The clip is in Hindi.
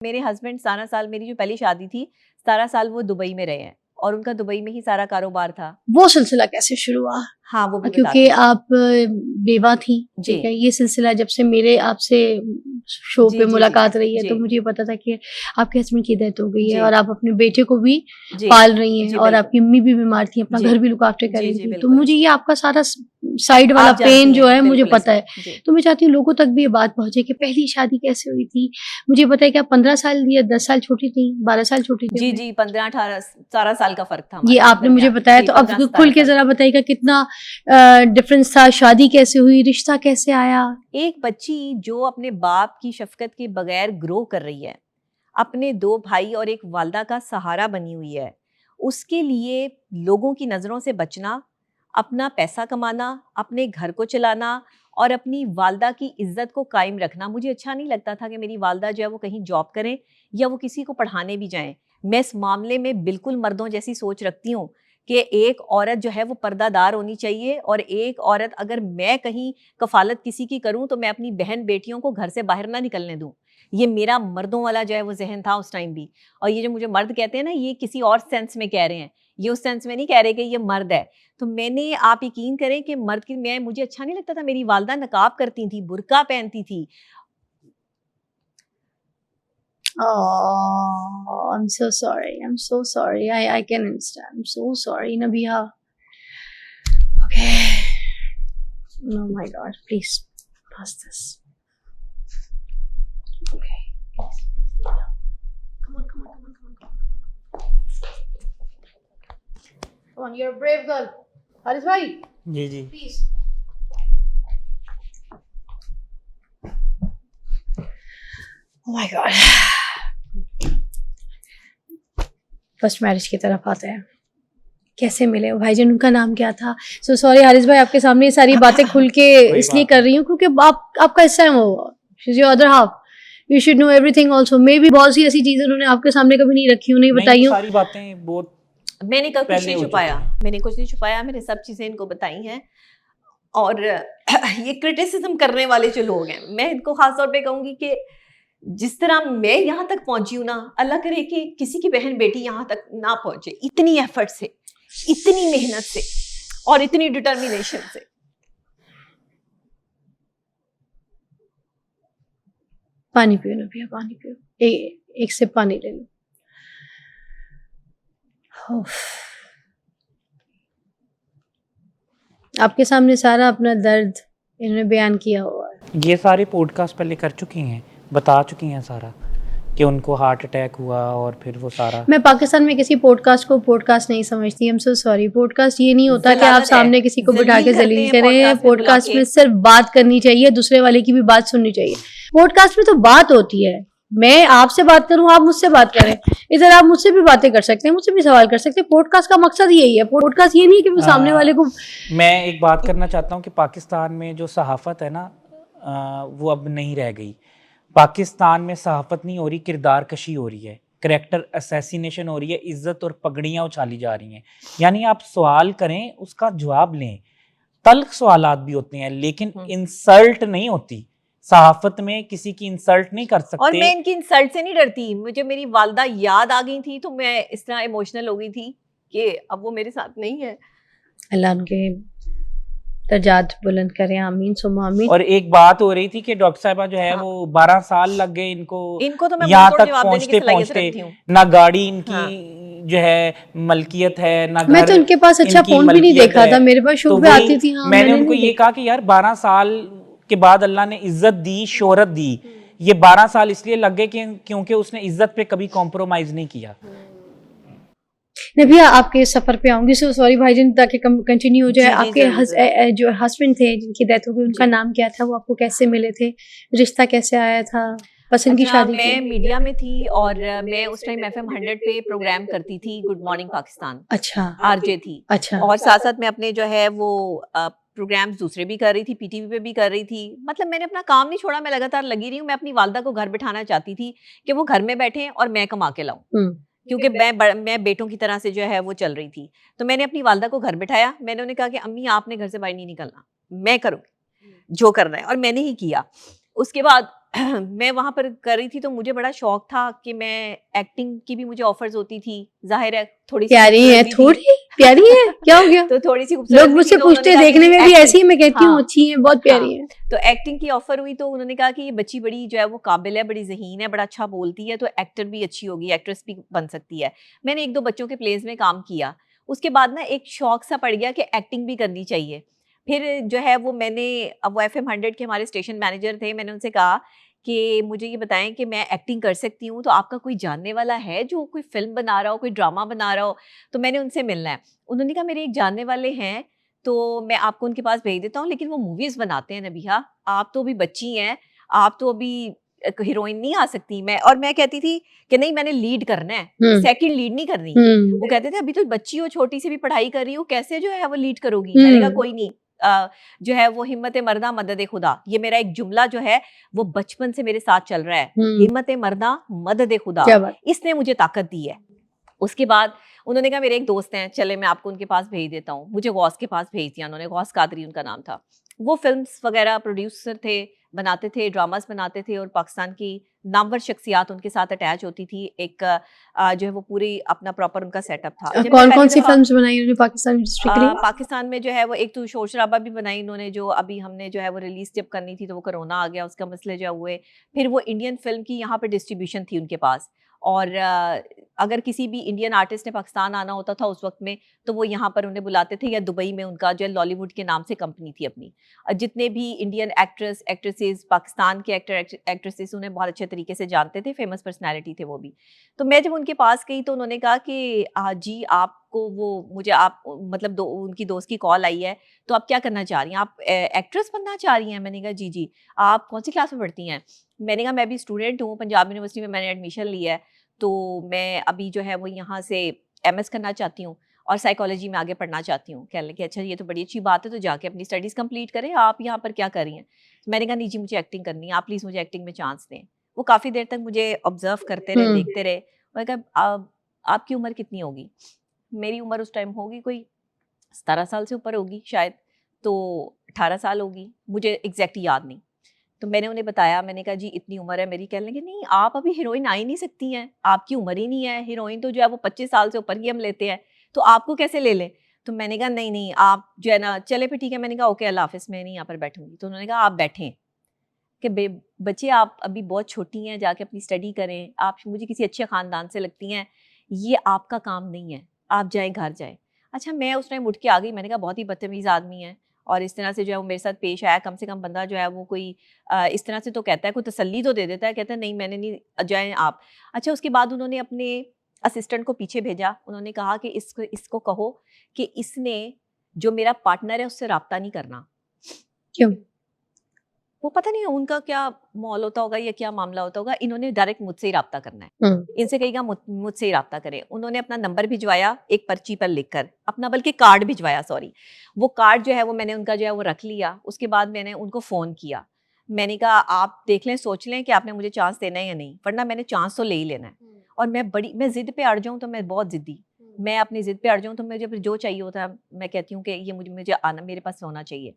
मेरे हस्बैंड 17 साल, मेरी जो पहली शादी थी 17 साल वो दुबई में रहे हैं और उनका दुबई में ही सारा कारोबार था। वो सिलसिला कैसे शुरू हुआ? हाँ, वो भी क्योंकि बताती हूँ। आप बेवा थी, ठीक है। ये सिलसिला जब से मेरे आपसे शो पे मुलाकात रही है तो मुझे ये पता था कि आपके हस्बैंड की डेथ हो गई है और आप अपने बेटे को भी पाल रही हैं और आपकी अम्मी भी बीमार थी, अपना घर भी लुक आफ्टर कर रही थी। तो मुझे ये आपका सारा साइड वाला पेन जो है मुझे पता है। तो मैं चाहती हूँ लोगों तक भी ये बात पहुंचे कि पहली शादी कैसे हुई थी। मुझे पता है कि आप 15 साल या 10 साल छोटी थी, 12 साल छोटी थी। जी 15-18 साल का फर्क था। ये आपने मुझे बताया, तो अब खुल के जरा बताइएगा कितना डिफरेंस था, शादी कैसे हुई, रिश्ता कैसे आया? एक बच्ची जो अपने बाप की शफकत के बगैर ग्रो कर रही है, अपने 2 भाई और एक वालदा का सहारा बनी हुई है, उसके लिए लोगों की नज़रों से बचना, अपना पैसा कमाना, अपने घर को चलाना और अपनी वालदा की इज्जत को कायम रखना। मुझे अच्छा नहीं लगता था कि मेरी वालदा जो है वो कहीं जॉब करें या वो किसी को पढ़ाने भी जाएं। मैं इस मामले में बिल्कुल मर्दों जैसी सोच रखती हूँ कि एक औरत जो है वो पर्दादार होनी चाहिए और एक औरत, अगर मैं कहीं कफालत किसी की करूं तो मैं अपनी बहन बेटियों को घर से बाहर ना निकलने दूं। ये मेरा मर्दों वाला जो है वो जहन था उस टाइम भी। और ये जो मुझे मर्द कहते हैं ना, ये किसी और सेंस में कह रहे हैं, ये उस सेंस में नहीं कह रहे कि ये मर्द है। तो मैंने, आप यकीन करें कि मर्द की, मुझे अच्छा नहीं लगता था। मेरी वालदा नकाब करती थी, बुर्का पहनती थी। Oh, I'm so sorry. I'm so sorry. I can understand. I'm so sorry, Nabiha. Okay. Oh my God. Please pass this. Okay. Please, Nabiha. Come on. Come on, you're a brave girl. Haris bhai. जी Please. Oh my God. First marriage की तरफ आते हैं। कैसे मिले भाईजान, उनका नाम क्या था? सो सॉरी हारिस भाई, आपके सामने ये सारी बातें खुल के इसलिए कर रही हूँ क्योंकि आपका हिस्सा है वो, she is your other half, you should know everything also. May be बहुत सी ऐसी चीजें उन्होंने आपके सामने कभी नहीं रखी हूँ, नहीं बताई हूँ। सारी बातें बहुत, मैंने कुछ नहीं छुपाया, मैंने सब चीजें इनको बताई हैं। और ये क्रिटिसिज्म करने वाले जो लोग हैं, मैं इनको खास तौर पे कहूंगी कि जिस तरह मैं यहाँ तक पहुंची हूँ ना, अल्लाह करे कि किसी की बहन बेटी यहाँ तक ना पहुंचे, इतनी एफर्ट से, इतनी मेहनत से और इतनी डिटर्मिनेशन से। पानी पियो ना भैया, पानी पियो, एक सिप पानी ले लो। आपके सामने सारा अपना दर्द इन्होंने बयान किया हुआ है। ये सारे पॉडकास्ट पहले कर चुकी हैं, बता चुकी हैं सारा कि उनको हार्ट अटैक हुआ और फिर वो सारा। मैं पाकिस्तान में किसी पॉडकास्ट को पॉडकास्ट नहीं समझती। I am so sorry. Podcast ये नहीं होता कि आप सामने किसी को बिठा के जलील करें। पॉडकास्ट में सिर्फ बात करनी चाहिए, दूसरे वाले की भी बात सुननी चाहिए। पॉडकास्ट में तो बात होती है, मैं आपसे बात करूं, आप मुझसे बात करें, इधर आप मुझसे भी बातें कर सकते हैं, मुझसे भी सवाल कर सकते हैं। पॉडकास्ट का मकसद यही है। पॉडकास्ट ये नहीं कि मैं सामने वाले को। मैं एक बात करना चाहता हूँ कि पाकिस्तान में जो सहाफत है ना, वो अब नहीं रह गई। पाकिस्तान में सहाफत नहीं हो रही, किरदार कशी हो रही है, करेक्टर असैसिनेशन हो रही है, इज्जत और पगड़ियाँ उछाली जा रही हैं। यानी आप सवाल करें, उसका जवाब लें। तल्ख सवालात भी होते हैं लेकिन इंसल्ट नहीं होती। सहाफत में किसी की इंसल्ट नहीं कर सकते। और मैं इनकी इंसल्ट से नहीं डरती। मुझे मेरी वालदा याद आ गई थी तो मैं इस तरह इमोशनल हो गई थी कि अब वो मेरे साथ नहीं है। अल्लाह उनके दर्जात बुलंद करे, आमीन सुम्मा आमीन। और एक बात हो रही थी कि डॉक्टर साहिबा जो है वो 12 साल लग गए इनको तो मैं यहाँ तक पहुँचते ना गाड़ी इनकी जो है मलकियत है, ना मैं तो उनके पास अच्छा फोन भी नहीं देखा था, मेरे पास शुभ भी आती थी। हाँ, मैंने उनको ये कहा कि यार 12 साल के बाद अल्लाह ने इज्जत दी, शोहरत दी। ये 12 साल इसलिए लग गए क्योंकि उसने इज्जत पे कभी कॉम्प्रोमाइज नहीं किया। नबिया, आपके सफर पे आऊंगी। सो सॉरी भाईजान, ताकि कंटिन्यू हो जाए। आपके जो हस्बैंड थे जिनकी डेथ हो गई, उनका नाम क्या था? वो आपको कैसे मिले थे? रिश्ता कैसे आया था? पसंद की शादी? मैं मीडिया में थी और मैं उस टाइम FM 100 पे प्रोग्राम करती थी, गुड मॉर्निंग पाकिस्तान। अच्छा, RJ थी। अच्छा। और साथ साथ मैं अपने जो है वो प्रोग्राम्स दूसरे भी कर रही थी, PTV पे भी कर रही थी। मतलब मैंने अपना काम नहीं छोड़ा, मैं लगातार लगी रही हूँ। मैं अपनी वालदा को घर बिठाना चाहती थी कि वो घर में बैठे और मैं कमा के लाऊं, क्योंकि मैं बेटों की तरह से जो है वो चल रही थी। तो मैंने अपनी वालदा को घर बिठाया। मैंने उन्हें कहा कि अम्मी आपने घर से बाहर नहीं निकलना, मैं करूँगी जो करना है, और मैंने ही किया। उसके बाद मैं वहाँ पर कर रही थी तो मुझे बड़ा शौक था कि मैं एक्टिंग की भी मुझे ऑफर्स होती थी, जाहिर है थोड़ी सी प्यारी है, खूबसूरत भी थी। थोड़ी प्यारी है, क्या हो गया? तो थोड़ी सी खूबसूरत लोग भी मुझसे थी, तो पूछते उन्होंने हैं कहा देखने कि में भी एक्टिंग, ऐसी है, मैं कहती हूँ हाँ अच्छी है, बहुत प्यारी हाँ, है। तो एक्टिंग की ऑफर हुई तो उन्होंने कहा कि ये बच्ची बड़ी जो है वो काबिल है, बड़ी ज़हीन है, बड़ा अच्छा बोलती है, तो एक्टर भी अच्छी होगी, एक्ट्रेस भी बन सकती है। मैंने 1-2 बच्चों के प्लेज़ में काम किया। उसके बाद ना एक शौक सा पड़ गया कि एक्टिंग भी करनी चाहिए। फिर जो है वो मैंने, अब वो एफएम 100 के हमारे स्टेशन मैनेजर थे, मैंने उनसे कहा कि मुझे ये बताएँ कि मैं एक्टिंग कर सकती हूँ, तो आपका कोई जानने वाला है जो कोई फ़िल्म बना रहा हो, कोई ड्रामा बना रहा हो, तो मैंने उनसे मिलना है। उन्होंने कहा मेरे एक जानने वाले हैं, तो मैं आपको उनके पास भेज देता हूँ, लेकिन वो मूवीज़ बनाते हैं नबीहा, आप तो अभी बच्ची हैं, आप तो अभी हीरोइन नहीं आ सकती। मैं कहती थी कि नहीं, मैंने लीड करना है, हुँ, सेकंड लीड नहीं करनी। हुँ, वो कहते थे अभी तो बच्ची हो, छोटी सी भी पढ़ाई कर रही हो, कैसे जो है वो लीड करोगी? मैंने कहा हुँ, कोई नहीं, जो है वो हिम्मत मर्दा मदद खुदा, ये मेरा एक जुमला जो है वो बचपन से मेरे साथ चल रहा है। हुँ, हिम्मत मर्दा मदद खुदा, क्या बात! इसने मुझे ताकत दी है। उसके बाद उन्होंने कहा मेरे एक दोस्त हैं, चले मैं आपको उनके पास भेज देता हूँ। मुझे गौस के पास भेज दिया उन्होंने, गौस कादरी उनका नाम था। वो फ़िल्म्स वगैरह प्रोड्यूसर थे, बनाते थे, ड्रामास बनाते थे और पाकिस्तान की नामवर शख्सियात उनके साथ अटैच होती थी। एक जो है वो पूरी अपना प्रॉपर उनका सेटअप था। जब मैं कौन-कौन पहली सी दफ़ा फ़िल्म्स बनाई उन्होंने पाकिस्तान इंडस्ट्री के लिए? पाकिस्तान में जो है वो एक तो शोर शराबा भी बनाई इन्होंने, जो अभी हमने जो है वो रिलीज़ जब करनी थी तो वो कोरोना आ गया, उसका मसले जो हुए। फिर वो इंडियन फ़िल्म की यहाँ पे डिस्ट्रीब्यूशन थी उनके पास, और अगर किसी भी इंडियन आर्टिस्ट ने पाकिस्तान आना होता था उस वक़्त में, तो वो यहाँ पर उन्हें बुलाते थे, या दुबई में उनका जो है लॉलीवुड के नाम से कंपनी थी अपनी। जितने भी इंडियन एक्ट्रेसेस, पाकिस्तान के एक्ट्रेसेस उन्हें बहुत अच्छे तरीके से जानते थे, फ़ेमस पर्सनैलिटी थे वो भी। तो मैं जब उनके पास गई तो उन्होंने कहा कि जी आपको वो मुझे आप मतलब उनकी दोस्त की कॉल आई है, तो आप क्या करना चाह रही हैं? आप एक्ट्रेस बनना चाह रही हैं? मैंने कहा जी, जी। आप कौन सी क्लास में पढ़ती हैं? मैंने कहा मैं भी स्टूडेंट हूँ, पंजाब यूनिवर्सिटी में मैंने एडमिशन लिया है, तो मैं अभी जो है वो यहाँ से एमएस करना चाहती हूँ और साइकोलॉजी में आगे पढ़ना चाहती हूँ। कहने लगे अच्छा ये तो बड़ी अच्छी बात है, तो जाके अपनी स्टडीज़ कंप्लीट करें, आप यहाँ पर क्या कर रही हैं? मैंने कहा नहीं जी, मुझे एक्टिंग करनी है, आप प्लीज़ मुझे एक्टिंग में चांस दें। वो काफ़ी देर तक मुझे ऑब्जर्व करते रहे, हुँ, देखते रहे। मैंने कहा आपकी उम्र कितनी होगी? मेरी उम्र उस टाइम होगी कोई 17 साल से ऊपर होगी शायद, तो 18 साल होगी, मुझे एग्ज़ैक्ट याद नहीं। तो मैंने उन्हें बताया, मैंने कहा जी इतनी उम्र है मेरी। कहने लगे नहीं, आप अभी हीरोइन आ ही नहीं सकती हैं, आपकी उम्र ही नहीं है, हीरोइन तो जो है वो 25 साल से ऊपर की हम लेते हैं, तो आपको कैसे ले लें? तो मैंने कहा नहीं, नहीं आप जो है ना, चले फिर ठीक है। मैंने कहा ओके अल्लाह हाफ़िज़, मैं नहीं यहाँ पर बैठूँगी। तो उन्होंने कहा आप बैठें, कि बच्चे आप अभी बहुत छोटी हैं, जाके अपनी स्टडी करें, आप मुझे किसी अच्छे ख़ानदान से लगती हैं, ये आपका काम नहीं है, आप जाएँ घर जाएँ। अच्छा, मैं उस टाइम उठ के आ गई, मैंने कहा बहुत ही बदतमीज़ आदमी है और इस तरह से जो है वो मेरे साथ पेश आया। कम से कम बंदा जो है वो कोई इस तरह से तो कहता है, कोई तसल्ली तो दे देता है, कहता है नहीं मैंने नहीं, जाएँ आप। अच्छा, उसके बाद उन्होंने अपने असिस्टेंट को पीछे भेजा, उन्होंने कहा कि इसको इसको कहो कि इसने जो मेरा पार्टनर है उससे राब्ता नहीं करना। क्यों? वो पता नहीं उनका क्या मौल होता होगा या क्या मामला होता होगा, इन्होंने डायरेक्ट मुझसे ही राब्ता करना है। हुँ, इनसे कहिएगा मुझसे ही राब्ता करें। उन्होंने अपना नंबर भिजवाया एक पर्ची पर लिखकर, अपना बल्कि कार्ड भिजवाया, सॉरी। वो कार्ड जो है वो मैंने उनका जो है वो रख लिया। उसके बाद मैंने उनको फ़ोन किया। मैंने कहा आप देख लें, सोच लें कि आपने मुझे चांस देना है या नहीं, वरना मैंने चांस तो ले ही लेना है। और मैं ज़िद पे अड़ जाऊँ तो मैं बहुत ज़िद्दी। मैं अपनी ज़िद पे अड़ जाऊँ तो मुझे फिर जो चाहिए होता है, मैं कहती हूँ कि ये मुझे आना, मेरे पास होना चाहिए।